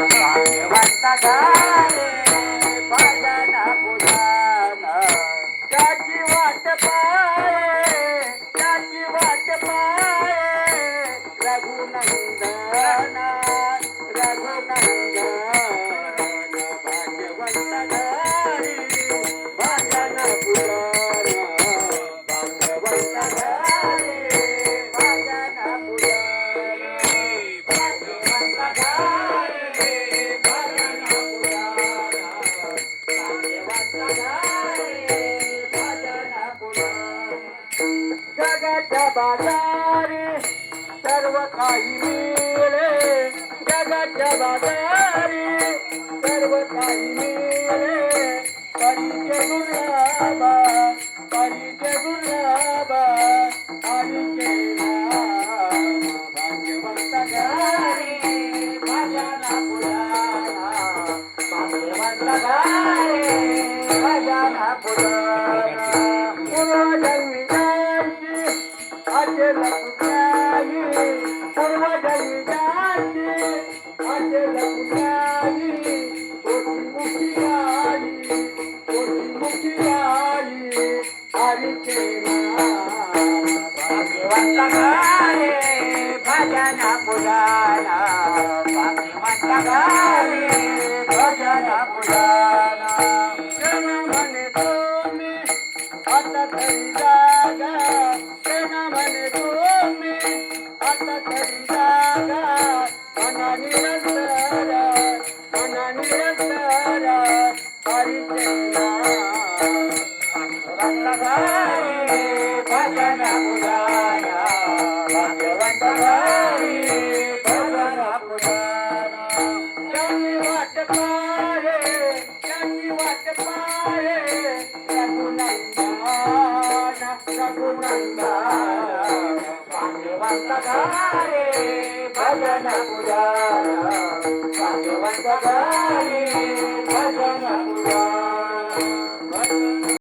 भाग्यवंत घाले भजन पुराण त्याची वाट पाये त्याची वाट पाये रघुनंदन रघुनंदन भाग्यवंत घाले भजन पुराण भाग्यवंत घाले भजन पुराण भाग्यवंत घाले भजन पुराण भाग्यवंत घाले भजन पुराण जगाच्या बाजारी सर्व काही मिळे जगाच्या बाजारी सर्व काही मिळे परिचय दुर्लभ परिचय दुर्लभ हरीचे नाम भाग्यवंत घाले भजन पुराण भाग्यवंत घाले भजन पुराण पूर्वजन्मी जायची अचल पुण्याई पूर्वजन्मी जायची अचल पुण्याई कोटी मुखी आई हरीचे नाम भाग्यवंत घाले भजन पुराण भाग्यवंत घाले भजन पुराण जन म्हणे तुम्ही आता तरी जागा जन म्हणे तुम्ही आता तरी जागा मना निरंतर हरीचे नाम भाग्यवंत घाले भजन पुराण भाग्यवंत घाले भजन पुराण त्याची वाट पाहे त्याची वाट पाहे रघुनंदन रघुनंदन भाग्यवंत घाले भजन पुराण भाग्यवंत घाले भजन पुराण